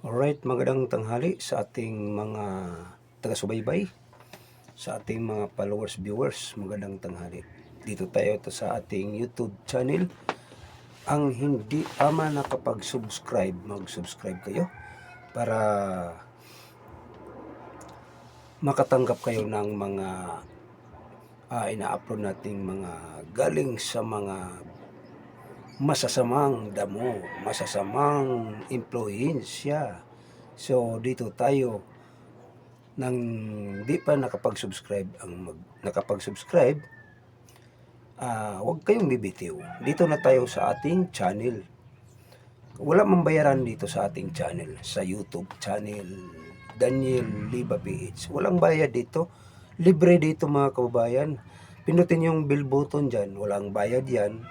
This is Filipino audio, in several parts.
Alright, magandang tanghali sa ating mga taga-subaybay, sa ating mga followers, viewers, magandang tanghali. Dito tayo sa ating YouTube channel. Ang hindi ama nakapag-subscribe, mag-subscribe kayo para makatanggap kayo ng mga ina-upload nating mga galing sa mga masasamang damo, masasamang impluwensya. So dito tayo nang di pa nakapag-subscribe nakapag-subscribe, huwag kayong bibitiw. Dito na tayo sa ating channel. Wala mang bayaran dito sa ating channel, sa YouTube channel, Daniel Liba PH. Walang bayad dito. Libre dito mga kababayan. Pindutin yung bell button dyan. Walang bayad yan.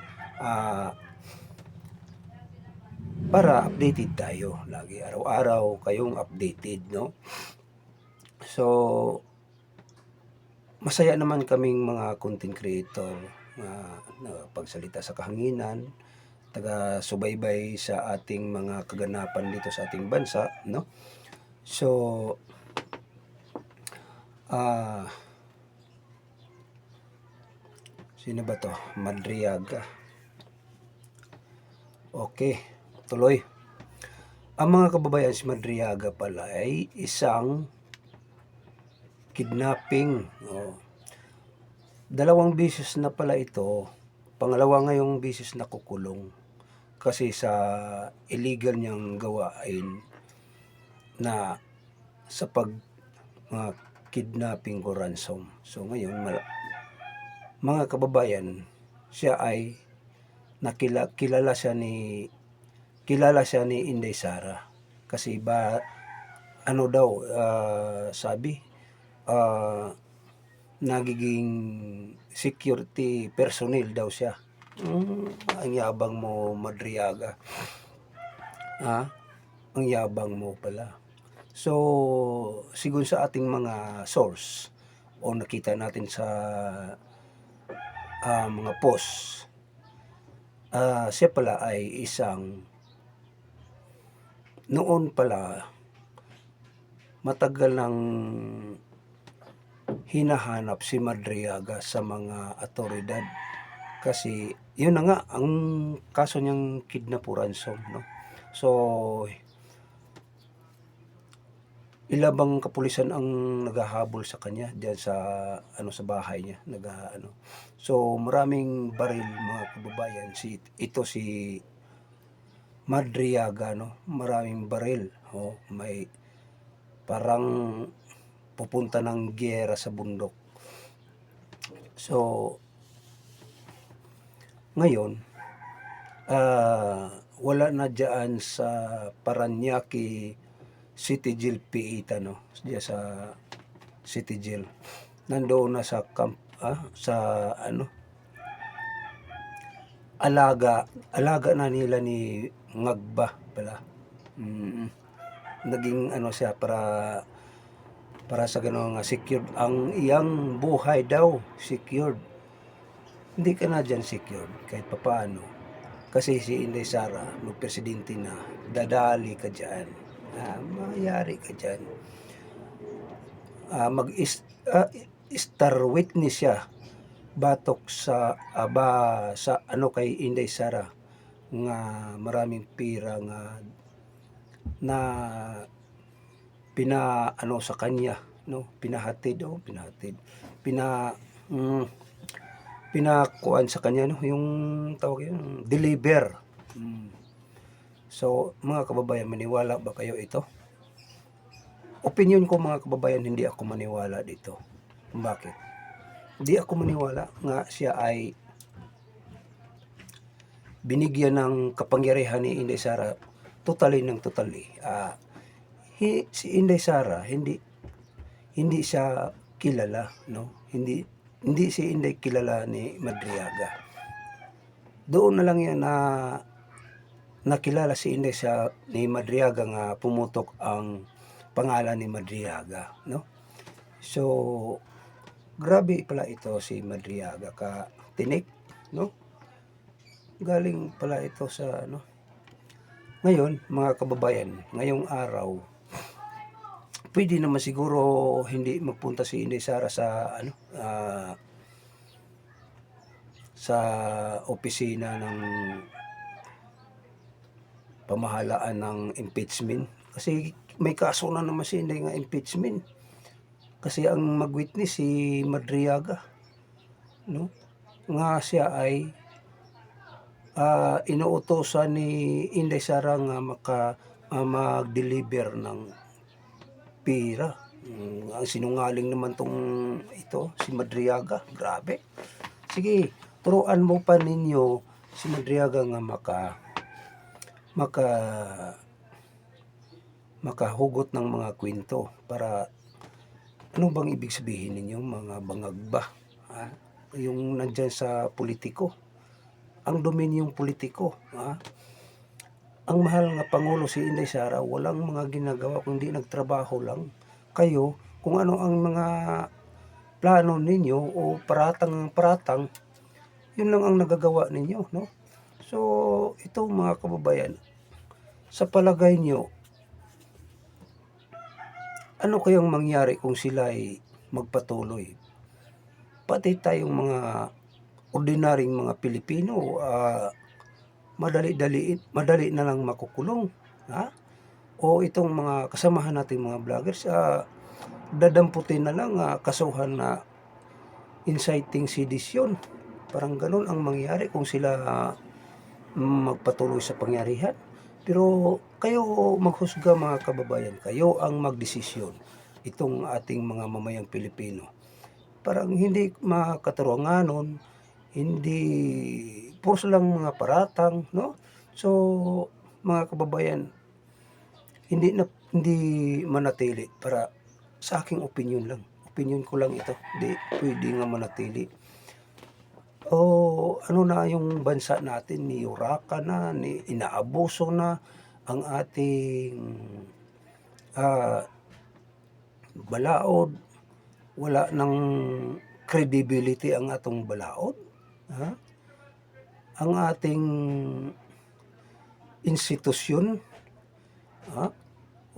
Para updated tayo. Lagi araw-araw kayong updated, no? So, masaya naman kaming mga content creator na pagsalita sa kahanginan, taga-subaybay sa ating mga kaganapan dito sa ating bansa, no? So, sino ba to? Madriaga. Okay, tuloy. Ang mga kababayan, si Madriaga pala ay isang kidnapping. Dalawang beses na pala ito. Pangalawa ngayong beses na kukulong kasi sa illegal niyang gawain na sa kidnapping o ransom. So ngayon, mga kababayan, siya ay kilala siya ni Inday Sara kasi sabi nagiging security personnel daw siya. Ang yabang mo, Madriaga. Ang yabang mo pala. So, sigun sa ating mga source o nakita natin sa mga post, siya pala ay noon pala matagal nang hinahanap si Madriaga sa mga otoridad kasi yun na nga ang kaso niyang kidnap o ransom, no? So, ilabang kapulisan ang naghahabol sa kanya diyan sa sa bahay niya, So maraming baril mga kababayan, si Madriaga, no? Maraming baril, may parang pupunta ng giyera sa bundok. So ngayon, wala na diyan sa Parañaque City Jail PITA, no? Diyan sa City Jail. Nandoon na sa alaga na nila ni Ngagba pala. Naging siya para sa gano'n secured ang iyang buhay daw, secured. Hindi ka na dyan secured kahit papaano. Kasi si Inday Sara, presidente na, dadali ka dyan. Mayari ka dyan. Star witness siya batok sa kay Inday Sara nga maraming pira nga na sa kanya, no? Pinakuan sa kanya, no? Yung tawag yun, deliver. So mga kababayan, maniwala ba kayo ito? Opinion ko mga kababayan, hindi ako maniwala dito. Bakit? Hindi ako maniwala nga siya ay binigyan ng kapangyarihan ni Inday Sara totally. Si Inday Sara hindi siya kilala, no? Hindi si Inday kilala ni Madriaga. Doon na lang yan na nakilala si Inday ni Madriaga nga pumutok ang pangalan ni Madriaga, no? So grabe pala ito si Madriaga ka tinik, no? Galing pala ito sa Ngayon, mga kababayan, ngayong araw, pwede naman siguro hindi magpunta si Inday Sara sa sa opisina ng pamahalaan ng impeachment kasi may kaso na naman si Inday nga impeachment. Kasi ang mag-witness si Madriaga, no? Nga siya ay inuutosan ni Inday Sara nga mag-deliver ng pira. Ang sinungaling naman tong ito, si Madriaga. Grabe. Sige, turuan mo pa ninyo si Madriaga nga makahugot ng mga kwento para ano bang ibig sabihin ninyo mga bangag ba? Ha? Yung nandyan sa politiko. Ang dominyong politiko. Ha? Ang mahal nga Pangulo si Inday Sara, walang mga ginagawa kundi nagtrabaho lang. Kayo, kung ano ang mga plano ninyo o paratang, yun lang ang nagagawa ninyo, no? So, ito mga kababayan, sa palagay nyo, ano kayang mangyari kung sila ay magpatuloy? Pati tayong mga ordinaryong mga Pilipino, madali na lang makukulong. Ha? O itong mga kasamahan nating mga vloggers, dadamputin na lang, kasuhan na inciting sedition. Parang ganun ang mangyari kung sila magpatuloy sa pangyarihan. Pero kayo maghusga mga kababayan, kayo ang magdesisyon. Itong ating mga mamayang Pilipino. Parang hindi makaturanganon, hindi puros lang mga paratang, no? So mga kababayan, hindi manatili para sa aking opinion lang. Opinion ko lang ito. Hindi pwede nga manatili. Ano na yung bansa natin, ni Uraka na, inaabuso na ang ating balaod. Wala ng credibility ang atong balaod. Ha? Ang ating institusyon,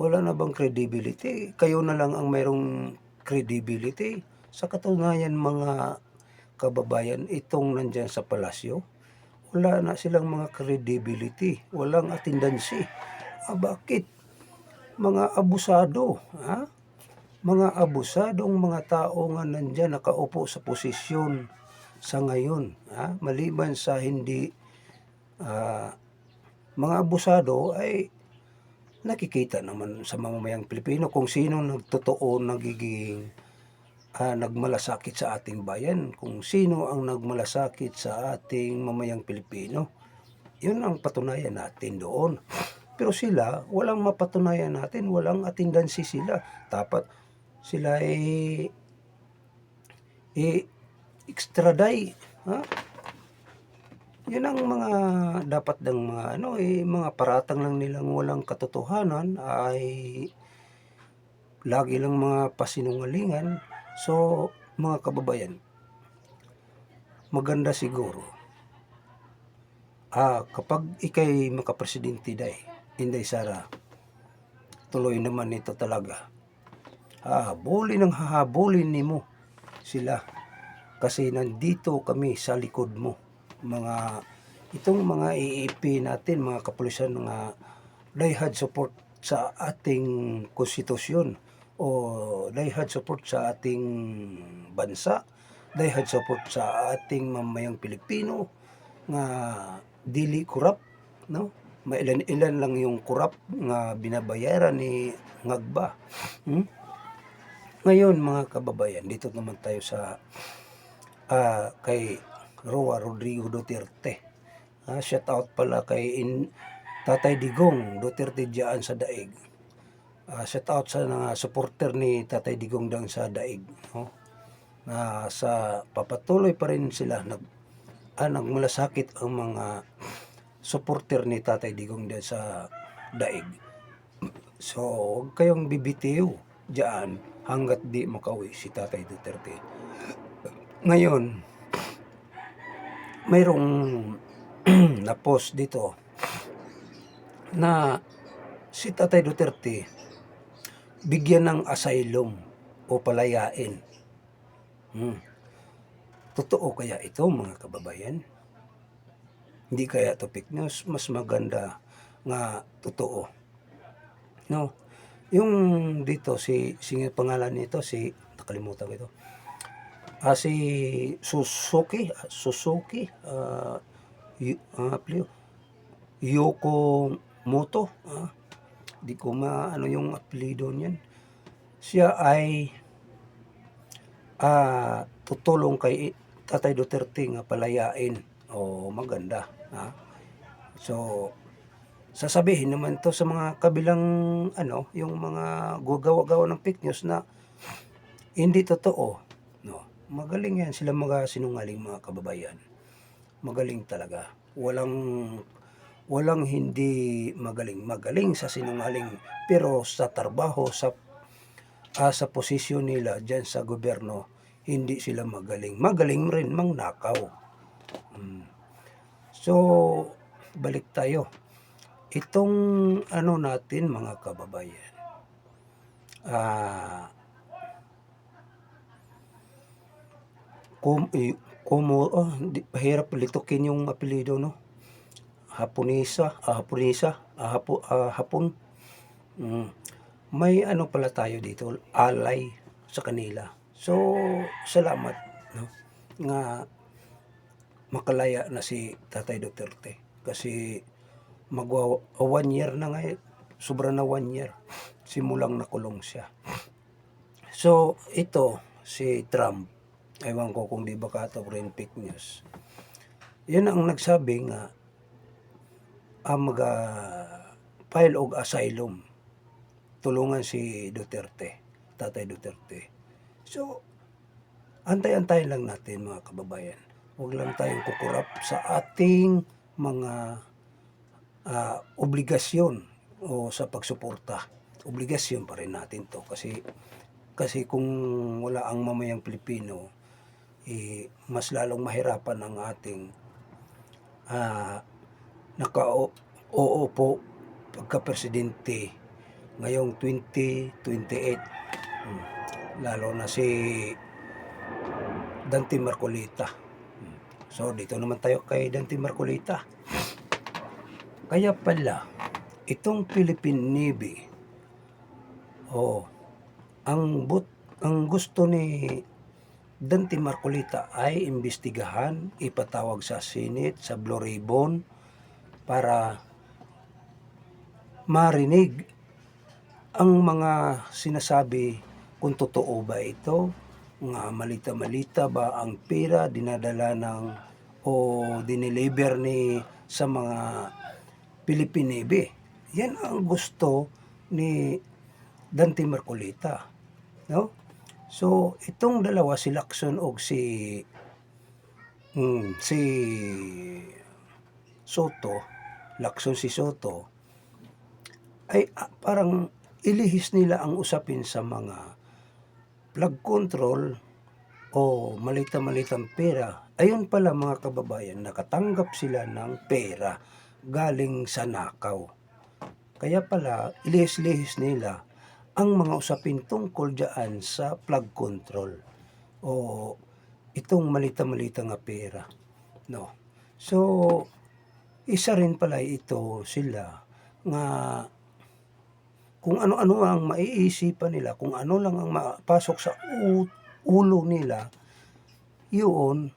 wala na bang credibility? Kayo na lang ang mayroong credibility. Sa katunayan mga kababayan, itong nandyan sa palasyo, wala na silang mga credibility, walang attendance. Bakit? Mga abusado, ha? Mga abusadong mga tao nga nandyan nakaupo sa posisyon sa ngayon, ha? Maliban sa hindi mga abusado ay nakikita naman sa mamamayang Pilipino kung sino nagtotoo nagiging nagmalasakit sa ating bayan, kung sino ang nagmalasakit sa ating mamayang Pilipino. Yun ang patunayan natin doon. Pero sila, walang mapatunayan natin, walang attendance sila. Dapat sila extradite. Ha? Yun ang mga dapat ng mga mga paratang lang nilang walang katotohanan ay lagi lang mga pasinungalingan. So, mga kababayan, maganda siguro kapag ikay makapresidente Inday Sara, tuloy naman ito talaga. Hahabulin nimo sila kasi nandito kami sa likod mo. Itong mga EEP natin, mga kapulisan nga diehard support sa ating konstitusyon o diehard support sa ating bansa, diehard support sa ating mamayang Pilipino nga dili korap, no? Mailan-ilan lang yung korap nga binabayaran ni Ngagba. Ngayon mga kababayan, dito naman tayo sa kay Roa Rodrigo Duterte. Shout out pala kay Tatay Digong Duterte diyan sa daig. Shout out sa mga supporter ni Tatay Digong dang sa daig, no? Sa papatuloy pa rin sila nagmalasakit ang mga supporter ni Tatay Digong diyan sa daig. So, huwag kayong bibitiw diyan hanggat di makauwi si Tatay Duterte. Ngayon, mayroong na-post dito na si Tatay Duterte bigyan ng asylum o palayain. Totoo kaya ito, mga kababayan? Hindi kaya ito fake news? Mas maganda nga totoo, no? Yung dito si pangalan nito nakalimutan ko ito. Si Suzuki, apelyido, Yoko Moto, di ko maano yung apelyido niyan. Siya ay tutulong kay Tatay Duterte nga palayain. Maganda, So, sasabihin naman to sa mga kabilang yung mga gagawa-gawa ng fake news na hindi totoo, no. Magaling yan sila mga sinungaling, mga kababayan. Magaling talaga. Walang hindi magaling. Magaling sa sinungaling, pero sa trabaho, sa posisyon nila diyan sa gobyerno, hindi sila magaling. Magaling rin mangnakaw. So, balik tayo. Itong natin, mga kababayan, mahirap litukin yung apelyido, no? Hapon. May pala tayo dito, alay sa kanila. So, salamat, no, nga makalaya na si Tatay Duterte. Kasi 1 year na nga, sobra na 1 year simulang nakulong siya. So, ito si Trump, ewan ko kung di ba ito rin fake news. Yan ang nagsabi nga file og asylum, tulungan si Duterte, Tatay Duterte. So, antay-antayin lang natin, mga kababayan. Huwag lang tayong kukurap sa ating mga obligasyon o sa pagsuporta. Obligasyon pa rin natin to kasi kung wala ang mamayang Pilipino, mas lalong mahirapan ang ating nakauupo pagka-presidente ngayong 2028, lalo na si Dante Marcolita. So, dito naman tayo kay Dante Marcolita. Kaya pala, itong Philippine Navy, ang gusto ni Dante Marcolita ay imbestigahan, ipatawag sa Senate, sa Blue Ribbon, para marinig ang mga sinasabi kung totoo ba ito, nga malita-malita ba ang pera dinadala o dineliver sa mga Philippine Navy. Yan ang gusto ni Dante Marcolita, no? So, itong dalawa, si Lacson o si Soto, Lacson si Soto, ay parang ilihis nila ang usapin sa mga flood control o malita-malitang pera. Ayun pala, mga kababayan, nakatanggap sila ng pera galing sa nakaw. Kaya pala, ilihis-lihis nila ang mga usapin tungkol dyan sa flood control o itong malita-malita nga pera, no? So, isa rin pala ito sila nga kung ano-ano ang maiisipan nila, kung ano lang ang mapasok sa ulo nila, yun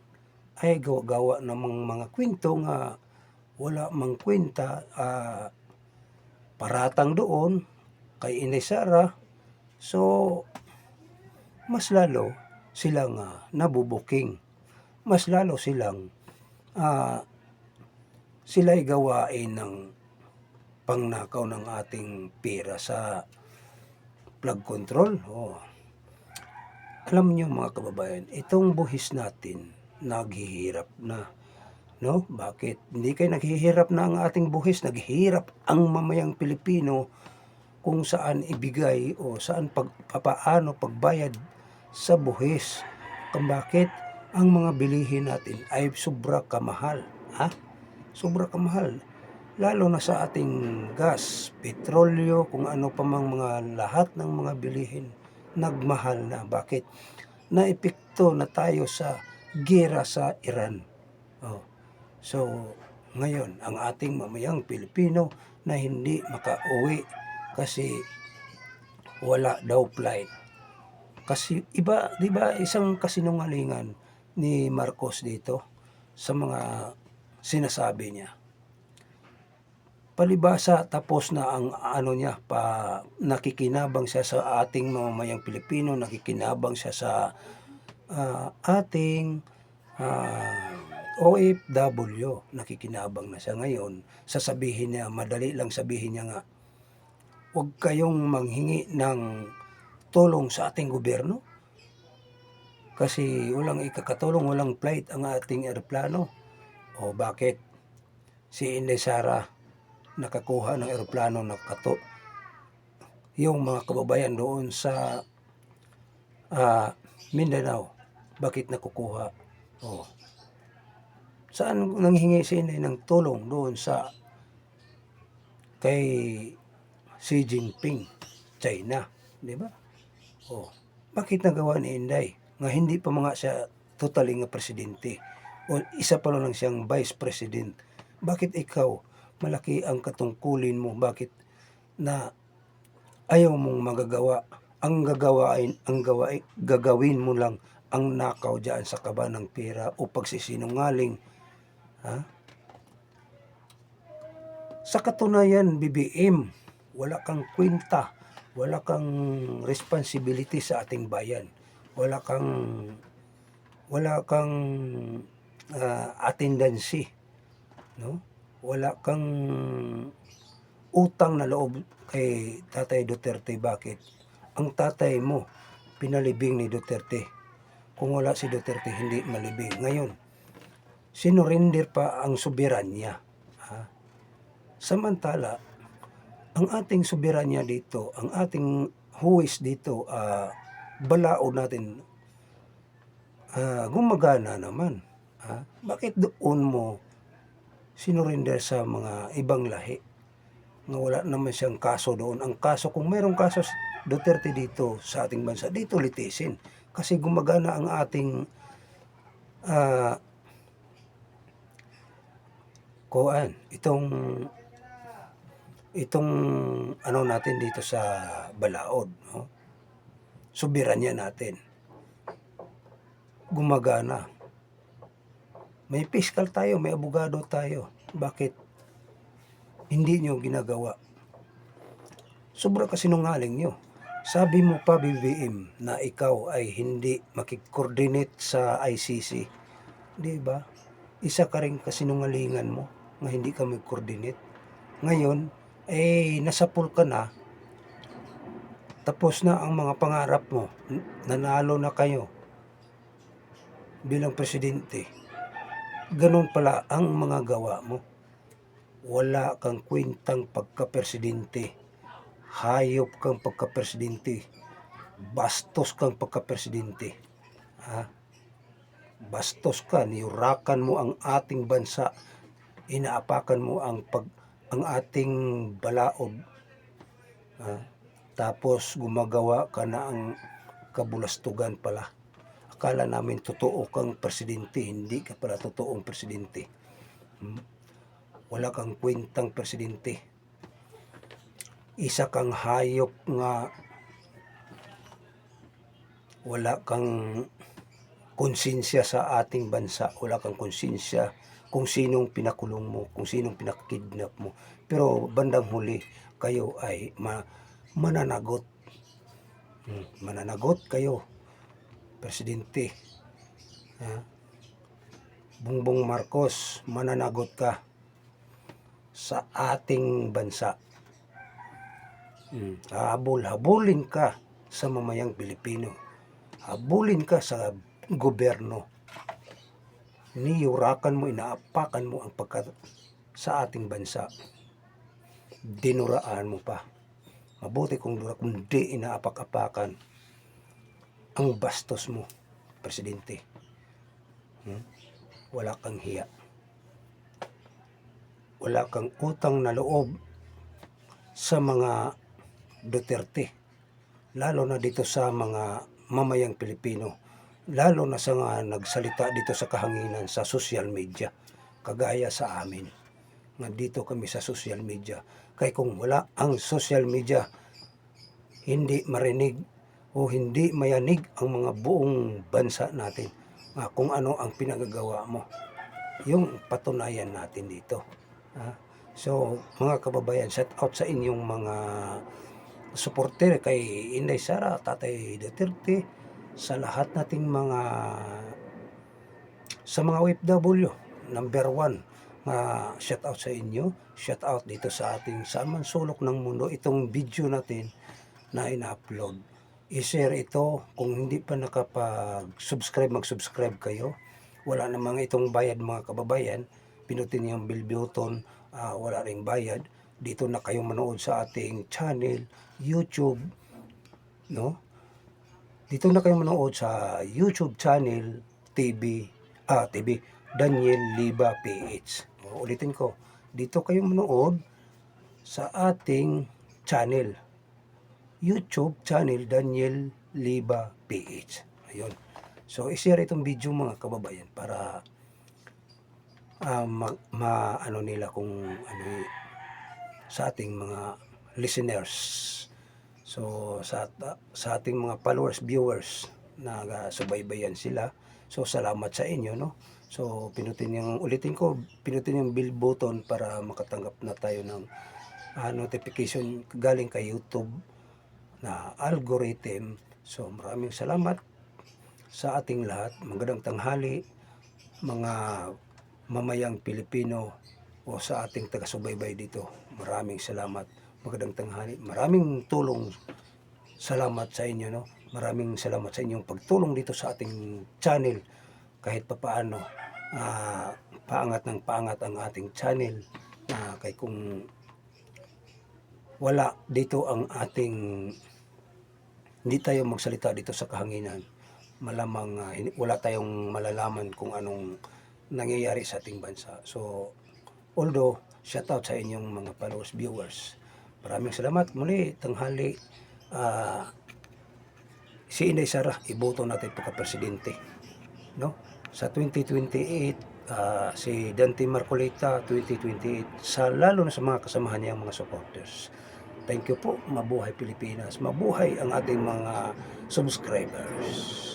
ay gawa ng mga kwento nga wala mang kwenta, paratang doon kay Inay Sara. So, mas lalo silang nabubuking, mas lalo silang sila'y gawain ng pangnakaw ng ating pera sa flood control. Alam niyo, mga kababayan, itong buhis natin naghihirap na, no? Bakit hindi kayo naghihirap na ang ating buhis? Naghihirap ang mamayang Pilipino kung saan ibigay o saan papaano pagbayad sa buhis. Kung bakit ang mga bilihin natin ay sobra kamahal, sobra kamahal. lalo na sa ating gas, petrolyo, kung ano pa mang mga lahat ng mga bilihin nagmahal na. Bakit? Naepekto na tayo sa giyera sa Iran. Oh. So, ngayon, ang ating mamayang Pilipino na hindi makauwi kasi wala daw flight. Kasi iba, 'di ba, isang kasinungalingan ni Marcos dito sa mga sinasabi niya. Palibhasa tapos na ang ano niya, nakikinabang siya sa ating mamamayang Pilipino, nakikinabang siya sa ating OFW, nakikinabang na siya ngayon. Sasabihin niya, madali lang sabihin niya nga, huwag kayong manghingi ng tulong sa ating gobyerno kasi walang ikakatulong, walang flight ang ating eroplano. O bakit? Si Inday Sara nakakuha ng eroplano, yung mga kababayan doon sa Mindanao, bakit nakukuha? O, saan nanghingi si Inday ng tulong doon sa kay Xi Jinping, China, di ba? O, bakit nagawa ni Inday? Nga hindi pa mga siya totally nga presidente. O isa pa lang siyang vice president. Bakit ikaw, malaki ang katungkulin mo, bakit na ayaw mong magagawa? Ang gagawin mo lang ang nakaw diyan sa kaba ng pera o pagsisinungaling. Ha? Sa katunayan, BBM, wala kang kwenta, wala kang responsibility sa ating bayan. Wala kang attendance, no? Wala kang utang na loob kay Tatay Duterte. Bakit? Ang tatay mo pinalibing ni Duterte. Kung wala si Duterte, hindi malibing. Ngayon, sinurinder pa ang soberanya. Ha? Samantala, ang ating soberanya dito, ang ating huwis dito, balaod natin, gumagana naman. Bakit doon mo sinurinder sa mga ibang lahi na wala naman siyang kaso doon? Ang kaso, kung mayroong kaso Duterte dito sa ating bansa, dito litisin. Kasi gumagana ang ating itong ano natin dito sa balaod, no? Soberanya natin gumagana. May fiscal tayo, may abogado tayo. Bakit hindi nyo ginagawa? Sobra kasinungaling nyo. Sabi mo pa, BBM, na ikaw ay hindi makikoordinate sa ICC. Di ba? Isa ka rin kasinungalingan mo na hindi ka mag-coordinate. Ngayon, nasapul ka na, tapos na ang mga pangarap mo, nanalo na kayo bilang presidente. Ganun pala ang mga gawa mo. Wala kang kwentang pagka-presidente. Hayop kang pagka-presidente. Bastos kang pagka-presidente. Bastos ka, niyurakan mo ang ating bansa. Inaapakan mo ang ating balaod. Tapos gumagawa ka na ang kabulastugan pala. Akala namin totoo kang presidente, hindi ka pala totoong presidente. Wala kang kwentang presidente. Isa kang hayop nga wala kang konsensya sa ating bansa. Wala kang konsensya kung sinong pinakulong mo, kung sinong pinakidnap mo. Pero bandang huli, kayo ay mananagot. Mananagot kayo, presidente. Bongbong Marcos, mananagot ka sa ating bansa. Habulin ka sa mamayang Pilipino. Habulin ka sa gobyerno. Niyurakan mo, inaapakan mo ang sa ating bansa. Dinuraan mo pa. Mabuti kung di inaapak-apakan ang bastos mo, presidente. Wala kang hiya. wala kang utang na loob sa mga Duterte, lalo na dito sa mga mamayang Pilipino, lalo na sa mga nagsalita dito sa kahanginan sa social media, kagaya sa amin. Nandito kami sa social media. Kaya kung wala ang social media, hindi marinig o hindi mayanig ang mga buong bansa natin kung ano ang pinagagawa mo. Yung patunayan natin dito. So, mga kababayan, shout out sa inyong mga supporter kay Inday Sara, Tatay Duterte, sa lahat nating sa mga OFW, number one, shout out sa inyo, shout out dito sa ating saan man sulok ng mundo. Itong video natin na ina-upload, i-share ito. Kung hindi pa nakapag-subscribe, mag-subscribe kayo. Wala namang itong bayad mga kababayan, pinutin yung bell button, wala ring bayad. Dito na kayo manood sa ating channel, YouTube, no? Dito na kayo manood sa YouTube channel, TV, Daniel Liba PH. Ulitin ko, dito kayo manood sa ating channel, YouTube channel, Daniel Liba PH. Ayun. So, i-share itong video mga kababayan para ano nila kung ano sa ating mga listeners. So, sa ating mga followers, viewers, na subaybayan sila. So, salamat sa inyo, no? So, ulitin ko, pinutin yung bell button para makatanggap na tayo ng notification galing kay YouTube na algorithm. So, maraming salamat sa ating lahat. Magandang tanghali, mga mamayang Pilipino o sa ating taga-subaybay dito. Maraming salamat. Magandang tanghali. Maraming tulong. Salamat sa inyo, no? Maraming salamat sa inyong pagtulong dito sa ating channel. Kahit papaano, paangat ng paangat ang ating channel. Kaya kung wala dito ang ating, hindi tayo magsalita dito sa kahanginan, malamang wala tayong malalaman kung anong nangyayari sa ating bansa. So, although, shout out sa inyong mga followers, viewers. Maraming salamat. Muli, tanghali, si Inday Sara, iboto natin pagka-presidente. No? Sa 2028, si Dante Marcolita, 2028, lalo na sa mga kasamahan niyang mga supporters. Thank you po. Mabuhay Pilipinas. Mabuhay ang ating mga subscribers.